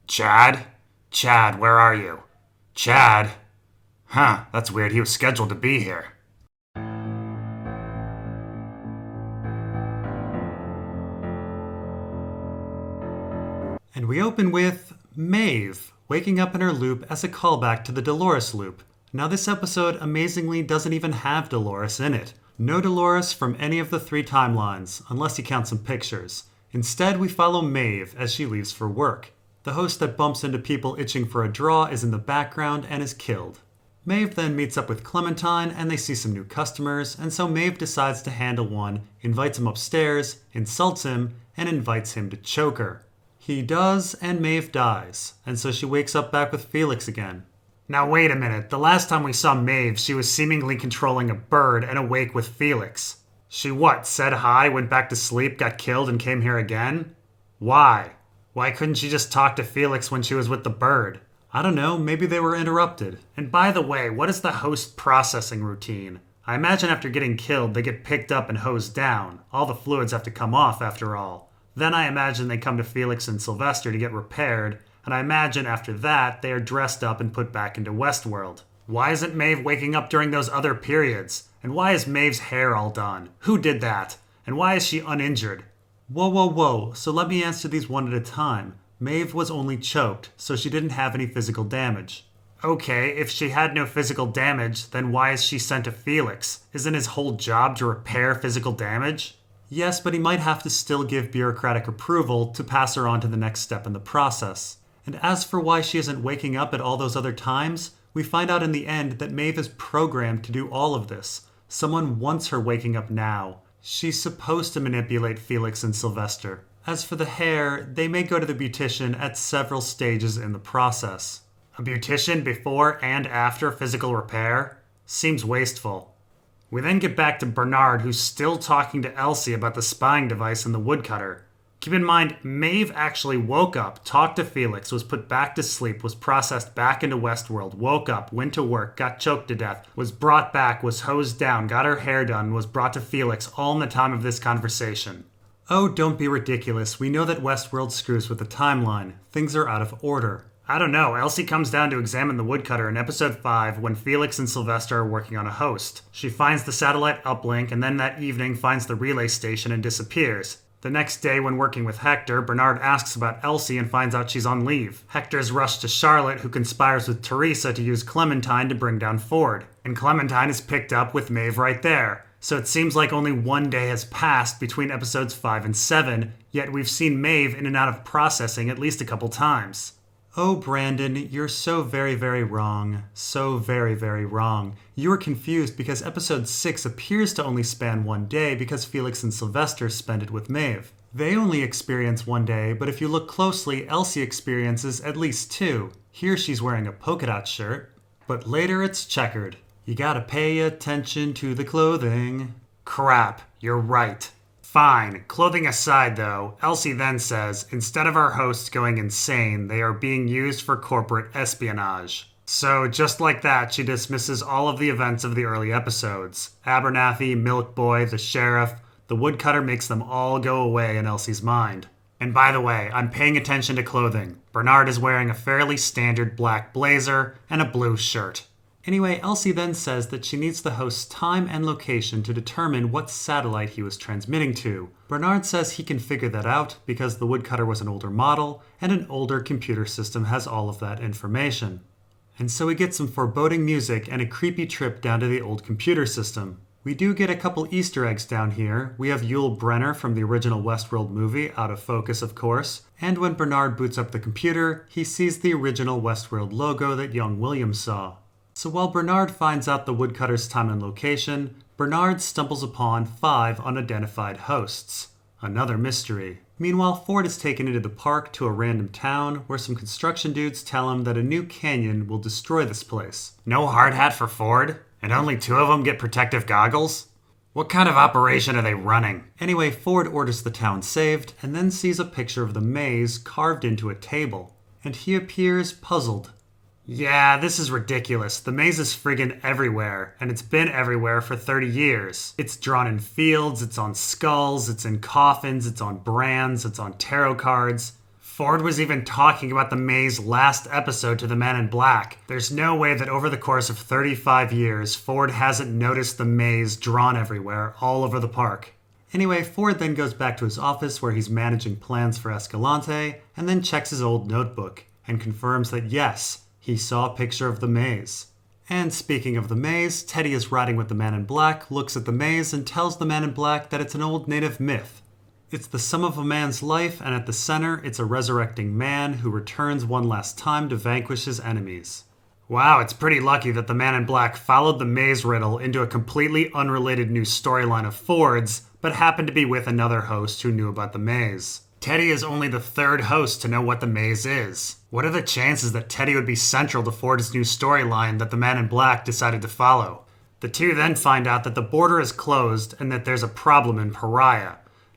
Chad? Chad, where are you? Chad? Huh, that's weird. He was scheduled to be here. And we open with Maeve waking up in her loop as a callback to the Dolores loop. Now, this episode amazingly doesn't even have Dolores in it. No Dolores from any of the three timelines, unless you count some pictures. Instead, we follow Maeve as she leaves for work. The host that bumps into people itching for a draw is in the background and is killed. Maeve then meets up with Clementine and they see some new customers, and so Maeve decides to handle one, invites him upstairs, insults him, and invites him to choke her. He does, and Maeve dies, and so she wakes up back with Felix again. Now wait a minute. The last time we saw Maeve, she was seemingly controlling a bird and awake with Felix. She what, said hi, went back to sleep, got killed, and came here again? Why? Why couldn't she just talk to Felix when she was with the bird? I don't know, maybe they were interrupted. And by the way, what is the host processing routine? I imagine after getting killed, they get picked up and hosed down. All the fluids have to come off after all. Then I imagine they come to Felix and Sylvester to get repaired, and I imagine after that they are dressed up and put back into Westworld. Why isn't Maeve waking up during those other periods? And why is Maeve's hair all done? Who did that? And why is she uninjured? Whoa, so let me answer these one at a time. Maeve was only choked, so she didn't have any physical damage. Okay, if she had no physical damage, then why is she sent to Felix? Isn't his whole job to repair physical damage? Yes, but he might have to still give bureaucratic approval to pass her on to the next step in the process. And as for why she isn't waking up at all those other times, we find out in the end that Maeve is programmed to do all of this. Someone wants her waking up now. She's supposed to manipulate Felix and Sylvester. As for the hair, they may go to the beautician at several stages in the process. A beautician before and after physical repair? Seems wasteful. We then get back to Bernard, who's still talking to Elsie about the spying device and the woodcutter. Keep in mind, Maeve actually woke up, talked to Felix, was put back to sleep, was processed back into Westworld, woke up, went to work, got choked to death, was brought back, was hosed down, got her hair done, was brought to Felix, all in the time of this conversation. Oh, don't be ridiculous. We know that Westworld screws with the timeline. Things are out of order. I don't know. Elsie comes down to examine the woodcutter in episode 5 when Felix and Sylvester are working on a host. She finds the satellite uplink and then that evening finds the relay station and disappears. The next day when working with Hector, Bernard asks about Elsie and finds out she's on leave. Hector's rushed to Charlotte, who conspires with Teresa to use Clementine to bring down Ford. And Clementine is picked up with Maeve right there. So it seems like only one day has passed between episodes 5 and 7, yet we've seen Maeve in and out of processing at least a couple times. Oh, Brandon, you're so very, very wrong. So very, very wrong. You are confused because episode 6 appears to only span one day because Felix and Sylvester spend it with Maeve. They only experience one day, but if you look closely, Elsie experiences at least 2. Here she's wearing a polka dot shirt, but later it's checkered. You gotta pay attention to the clothing. Crap, you're right. Fine. Clothing aside, though, Elsie then says, instead of our hosts going insane, they are being used for corporate espionage. So, just like that, she dismisses all of the events of the early episodes. Abernathy, Milk Boy, the sheriff, the woodcutter makes them all go away in Elsie's mind. And by the way, I'm paying attention to clothing. Bernard is wearing a fairly standard black blazer and a blue shirt. Anyway, Elsie then says that she needs the host's time and location to determine what satellite he was transmitting to. Bernard says he can figure that out because the woodcutter was an older model, and an older computer system has all of that information. And so we get some foreboding music and a creepy trip down to the old computer system. We do get a couple Easter eggs down here. We have Yul Brynner from the original Westworld movie, out of focus of course, and when Bernard boots up the computer, he sees the original Westworld logo that young William saw. So while Bernard finds out the woodcutter's time and location, Bernard stumbles upon 5 unidentified hosts. Another mystery. Meanwhile, Ford is taken into the park to a random town where some construction dudes tell him that a new canyon will destroy this place. No hard hat for Ford? And only 2 of them get protective goggles? What kind of operation are they running? Anyway, Ford orders the town saved and then sees a picture of the maze carved into a table. And he appears puzzled. Yeah, this is ridiculous. The maze is friggin' everywhere, and it's been everywhere for 30 years. It's drawn in fields, it's on skulls, it's in coffins, it's on brands, it's on tarot cards. Ford was even talking about the maze last episode to the Man in Black. There's no way that over the course of 35 years, Ford hasn't noticed the maze drawn everywhere, all over the park. Anyway, Ford then goes back to his office where he's managing plans for Escalante, and then checks his old notebook, and confirms that yes, he saw a picture of the maze. And speaking of the maze, Teddy is riding with the Man in Black, looks at the maze, and tells the Man in Black that it's an old native myth. It's the sum of a man's life, and at the center, it's a resurrecting man who returns one last time to vanquish his enemies. Wow, it's pretty lucky that the Man in Black followed the maze riddle into a completely unrelated new storyline of Ford's, but happened to be with another host who knew about the maze. Teddy is only the third host to know what the maze is. What are the chances that Teddy would be central to Ford's new storyline that the Man in Black decided to follow? The two then find out that the border is closed and that there's a problem in Pariah.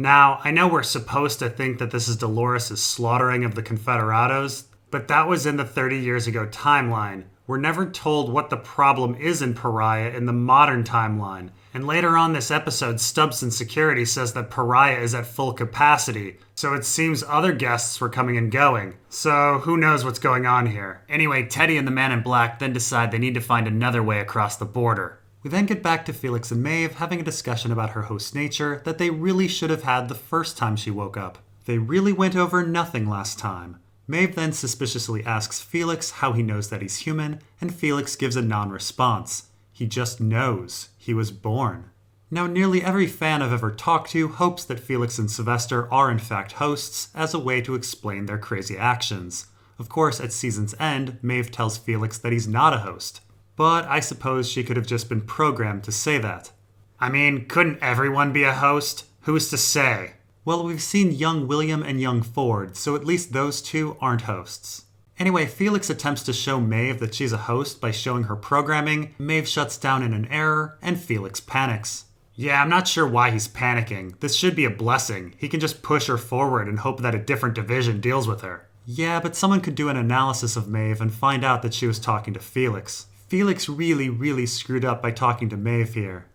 Now, I know we're supposed to think that this is Dolores' slaughtering of the Confederados, but that was in the 30 years ago timeline. We're never told what the problem is in Pariah in the modern timeline. And later on this episode, Stubbs in security says that Pariah is at full capacity, so it seems other guests were coming and going. So who knows what's going on here. Anyway, Teddy and the Man in Black then decide they need to find another way across the border. We then get back to Felix and Maeve having a discussion about her host's nature that they really should have had the first time she woke up. They really went over nothing last time. Maeve then suspiciously asks Felix how he knows that he's human, and Felix gives a non-response. He just knows. He was born. Now, nearly every fan I've ever talked to hopes that Felix and Sylvester are in fact hosts as a way to explain their crazy actions. Of course, at season's end, Maeve tells Felix that he's not a host. But I suppose she could have just been programmed to say that. I mean, couldn't everyone be a host? Who's to say? Well, we've seen young William and young Ford, so at least those two aren't hosts. Anyway, Felix attempts to show Maeve that she's a host by showing her programming. Maeve shuts down in an error, and Felix panics. Yeah, I'm not sure why he's panicking. This should be a blessing. He can just push her forward and hope that a different division deals with her. Yeah, but someone could do an analysis of Maeve and find out that she was talking to Felix. Felix really screwed up by talking to Maeve here.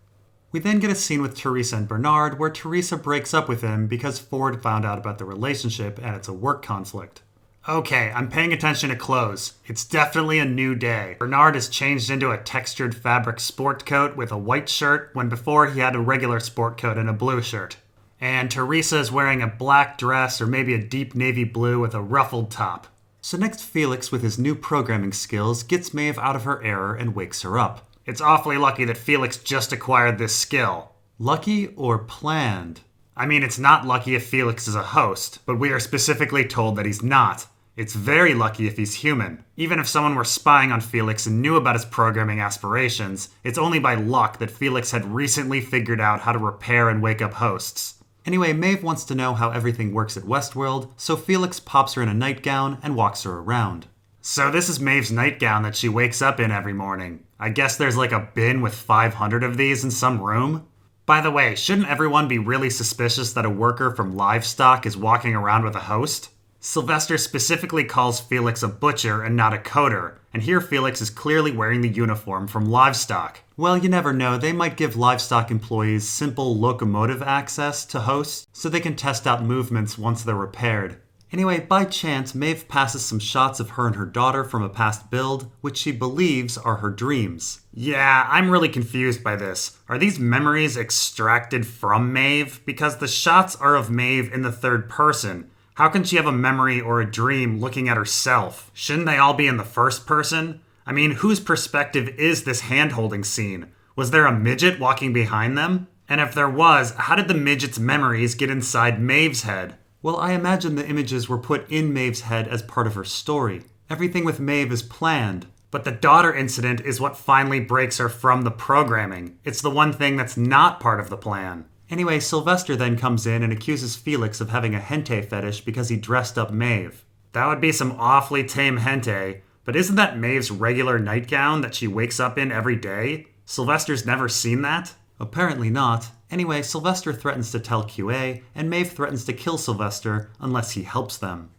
We then get a scene with Teresa and Bernard where Teresa breaks up with him because Ford found out about the relationship and it's a work conflict. Okay, I'm paying attention to clothes. It's definitely a new day. Bernard is changed into a textured fabric sport coat with a white shirt when before he had a regular sport coat and a blue shirt. And Teresa is wearing a black dress or maybe a deep navy blue with a ruffled top. So next, Felix, with his new programming skills, gets Maeve out of her error and wakes her up. It's awfully lucky that Felix just acquired this skill. Lucky or planned? I mean, it's not lucky if Felix is a host, but we are specifically told that he's not. It's very lucky if he's human. Even if someone were spying on Felix and knew about his programming aspirations, it's only by luck that Felix had recently figured out how to repair and wake up hosts. Anyway, Maeve wants to know how everything works at Westworld, so Felix pops her in a nightgown and walks her around. So this is Maeve's nightgown that she wakes up in every morning. I guess there's like a bin with 500 of these in some room? By the way, shouldn't everyone be really suspicious that a worker from Livestock is walking around with a host? Sylvester specifically calls Felix a butcher and not a coder, and here Felix is clearly wearing the uniform from Livestock. Well, you never know. They might give Livestock employees simple locomotive access to hosts so they can test out movements once they're repaired. Anyway, by chance, Maeve passes some shots of her and her daughter from a past build, which she believes are her dreams. Yeah, I'm really confused by this. Are these memories extracted from Maeve? Because the shots are of Maeve in the third person. How can she have a memory or a dream looking at herself? Shouldn't they all be in the first person? I mean, whose perspective is this hand-holding scene? Was there a midget walking behind them? And if there was, how did the midget's memories get inside Maeve's head? Well, I imagine the images were put in Maeve's head as part of her story. Everything with Maeve is planned. But the daughter incident is what finally breaks her from the programming. It's the one thing that's not part of the plan. Anyway, Sylvester then comes in and accuses Felix of having a hentai fetish because he dressed up Maeve. That would be some awfully tame hentai, but isn't that Maeve's regular nightgown that she wakes up in every day? Sylvester's never seen that? Apparently not. Anyway, Sylvester threatens to tell QA, and Maeve threatens to kill Sylvester unless he helps them.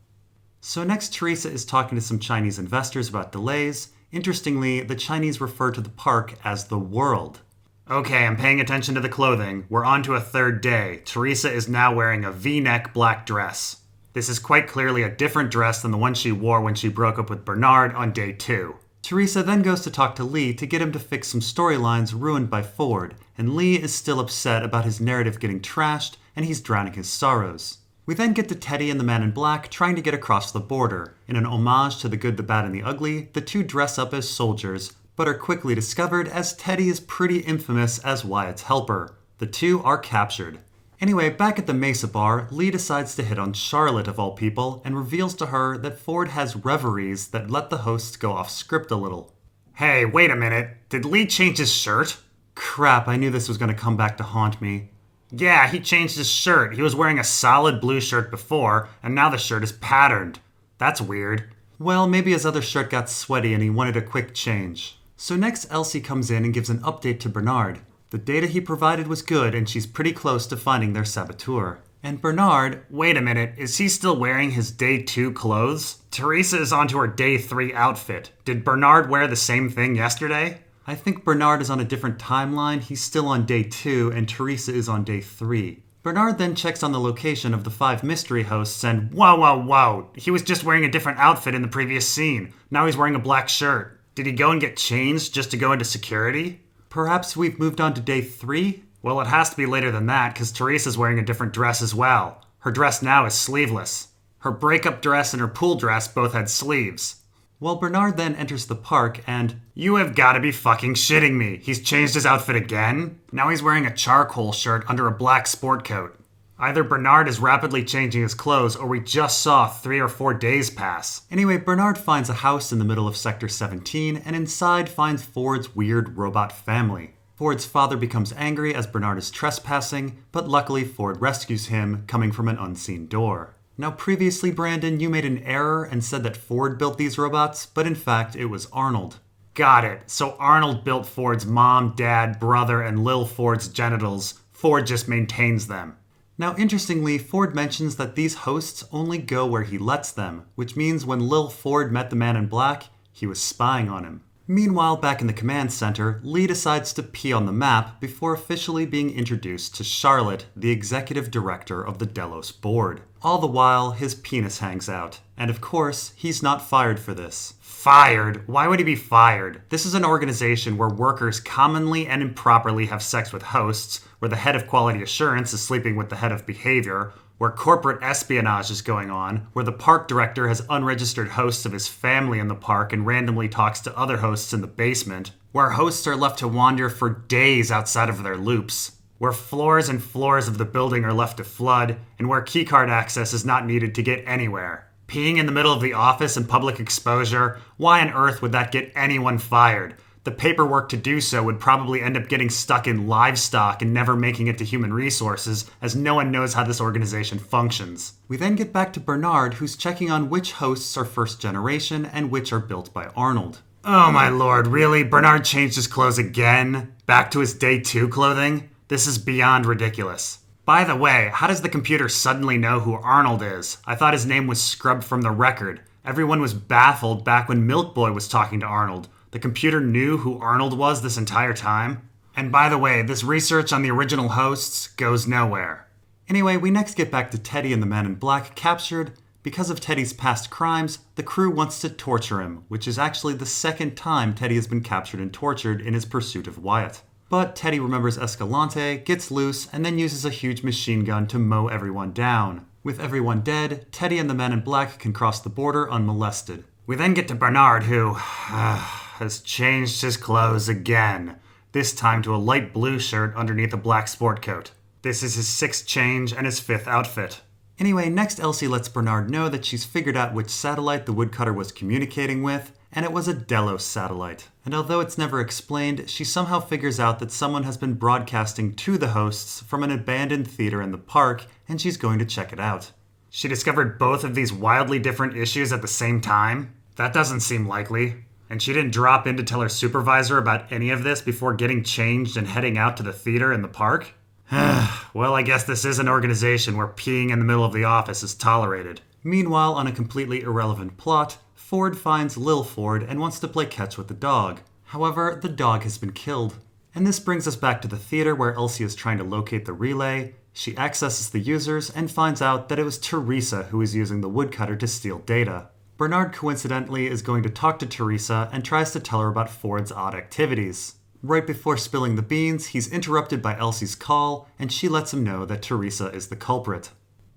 So next, Teresa is talking to some Chinese investors about delays. Interestingly, the Chinese refer to the park as the world. Okay, I'm paying attention to the clothing. We're on to a third day. Teresa is now wearing a V-neck black dress. This is quite clearly a different dress than the one she wore when she broke up with Bernard on day 2. Teresa then goes to talk to Lee to get him to fix some storylines ruined by Ford, and Lee is still upset about his narrative getting trashed, and he's drowning his sorrows. We then get to Teddy and the Man in Black trying to get across the border. In an homage to The Good, the Bad, and the Ugly, the two dress up as soldiers, but are quickly discovered as Teddy is pretty infamous as Wyatt's helper. The two are captured. Anyway, back at the Mesa bar, Lee decides to hit on Charlotte of all people and reveals to her that Ford has reveries that let the hosts go off script a little. Hey, wait a minute. Did Lee change his shirt? Crap, I knew this was going to come back to haunt me. Yeah, he changed his shirt. He was wearing a solid blue shirt before, and now the shirt is patterned. That's weird. Well, maybe his other shirt got sweaty and he wanted a quick change. So next Elsie comes in and gives an update to Bernard. The data he provided was good and she's pretty close to finding their saboteur. And Bernard... Wait a minute, is he still wearing his day 2 clothes? Teresa is onto her day 3 outfit. Did Bernard wear the same thing yesterday? I think Bernard is on a different timeline. He's still on day 2 and Teresa is on day 3. Bernard then checks on the location of the 5 mystery hosts and... Whoa. He was just wearing a different outfit in the previous scene. Now he's wearing a black shirt. Did he go and get changed just to go into security? Perhaps we've moved on to day 3? Well, it has to be later than that, because Teresa's wearing a different dress as well. Her dress now is sleeveless. Her breakup dress and her pool dress both had sleeves. Well, Bernard then enters the park and... You have got to be fucking shitting me. He's changed his outfit again? Now he's wearing a charcoal shirt under a black sport coat. Either Bernard is rapidly changing his clothes, or we just saw 3 or 4 days pass. Anyway, Bernard finds a house in the middle of Sector 17, and inside finds Ford's weird robot family. Ford's father becomes angry as Bernard is trespassing, but luckily Ford rescues him, coming from an unseen door. Now previously, Brandon, you made an error and said that Ford built these robots, but in fact it was Arnold. Got it. So Arnold built Ford's mom, dad, brother, and Lil Ford's genitals. Ford just maintains them. Now, interestingly, Ford mentions that these hosts only go where he lets them, which means when Lil Ford met the Man in Black, he was spying on him. Meanwhile, back in the command center, Lee decides to pee on the map before officially being introduced to Charlotte, the executive director of the Delos board. All the while, his penis hangs out. And of course, he's not fired for this. Fired? Why would he be fired? This is an organization where workers commonly and improperly have sex with hosts, where the head of quality assurance is sleeping with the head of behavior, where corporate espionage is going on, where the park director has unregistered hosts of his family in the park and randomly talks to other hosts in the basement, where hosts are left to wander for days outside of their loops, where floors and floors of the building are left to flood, and where keycard access is not needed to get anywhere. Peeing in the middle of the office and public exposure? Why on earth would that get anyone fired? The paperwork to do so would probably end up getting stuck in livestock and never making it to human resources, as no one knows how this organization functions. We then get back to Bernard, who's checking on which hosts are first generation and which are built by Arnold. Oh my lord, really? Bernard changed his clothes again? Back to his day 2 clothing? This is beyond ridiculous. By the way, how does the computer suddenly know who Arnold is? I thought his name was scrubbed from the record. Everyone was baffled back when Milk Boy was talking to Arnold. The computer knew who Arnold was this entire time? And by the way, this research on the original hosts goes nowhere. Anyway, we next get back to Teddy and the Man in Black captured. Because of Teddy's past crimes, the crew wants to torture him, which is actually the second time Teddy has been captured and tortured in his pursuit of Wyatt. But Teddy remembers Escalante, gets loose, and then uses a huge machine gun to mow everyone down. With everyone dead, Teddy and the Man in Black can cross the border unmolested. We then get to Bernard, who has changed his clothes again, this time to a light blue shirt underneath a black sport coat. This is his 6th change and his 5th outfit. Anyway, next Elsie lets Bernard know that she's figured out which satellite the woodcutter was communicating with, and it was a Delos satellite. And although it's never explained, she somehow figures out that someone has been broadcasting to the hosts from an abandoned theater in the park, and she's going to check it out. She discovered both of these wildly different issues at the same time? That doesn't seem likely. And she didn't drop in to tell her supervisor about any of this before getting changed and heading out to the theater in the park? Well, I guess this is an organization where peeing in the middle of the office is tolerated. Meanwhile, on a completely irrelevant plot, Ford finds Lil Ford and wants to play catch with the dog. However, the dog has been killed. And this brings us back to the theater where Elsie is trying to locate the relay. She accesses the users and finds out that it was Teresa who was using the woodcutter to steal data. Bernard coincidentally is going to talk to Teresa and tries to tell her about Ford's odd activities. Right before spilling the beans, he's interrupted by Elsie's call, and she lets him know that Teresa is the culprit.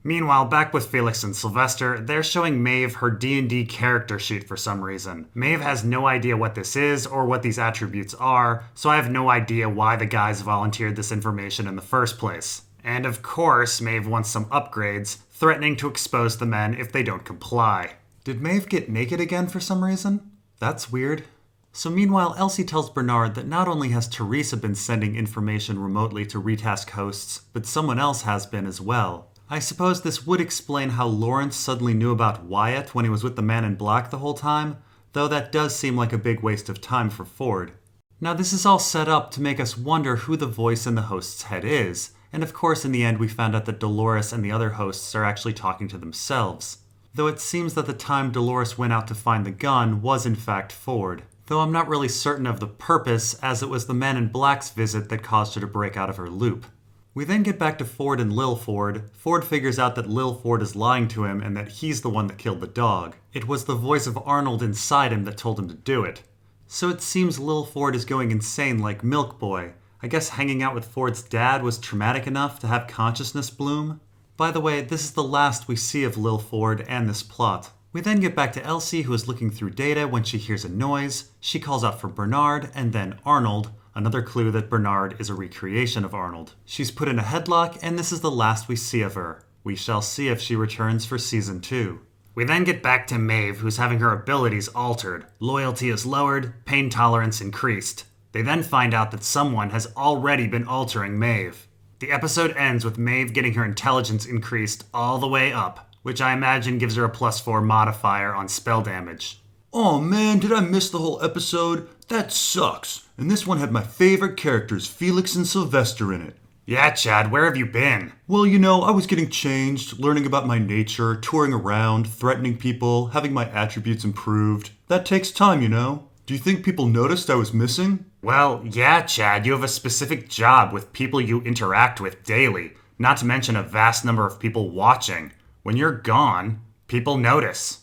Meanwhile, back with Felix and Sylvester, they're showing Maeve her D&D character sheet for some reason. Maeve has no idea what this is or what these attributes are, so I have no idea why the guys volunteered this information in the first place. And of course, Maeve wants some upgrades, threatening to expose the men if they don't comply. Did Maeve get naked again for some reason? That's weird. So meanwhile, Elsie tells Bernard that not only has Teresa been sending information remotely to retask hosts, but someone else has been as well. I suppose this would explain how Lawrence suddenly knew about Wyatt when he was with the Man in Black the whole time, though that does seem like a big waste of time for Ford. Now this is all set up to make us wonder who the voice in the host's head is, and of course in the end we found out that Dolores and the other hosts are actually talking to themselves. Though it seems that the time Dolores went out to find the gun was in fact Ford, though I'm not really certain of the purpose, as it was the Man in Black's visit that caused her to break out of her loop. We then get back to Ford and Lil Ford. Ford figures out that Lil Ford is lying to him and that he's the one that killed the dog. It was the voice of Arnold inside him that told him to do it. So it seems Lil Ford is going insane like Milk Boy. I guess hanging out with Ford's dad was traumatic enough to have consciousness bloom. By the way, this is the last we see of Lil Ford and this plot. We then get back to Elsie, who is looking through data when she hears a noise. She calls out for Bernard and then Arnold. Another clue that Bernard is a recreation of Arnold. She's put in a headlock, and this is the last we see of her. We shall see if she returns for Season 2. We then get back to Maeve, who's having her abilities altered. Loyalty is lowered, pain tolerance increased. They then find out that someone has already been altering Maeve. The episode ends with Maeve getting her intelligence increased all the way up, which I imagine gives her a +4 modifier on spell damage. Oh man, did I miss the whole episode? That sucks. And this one had my favorite characters, Felix and Sylvester, in it. Yeah, Chad, where have you been? Well, you know, I was getting changed, learning about my nature, touring around, threatening people, having my attributes improved. That takes time, you know. Do you think people noticed I was missing? Well, yeah, Chad, you have a specific job with people you interact with daily, not to mention a vast number of people watching. When you're gone, people notice.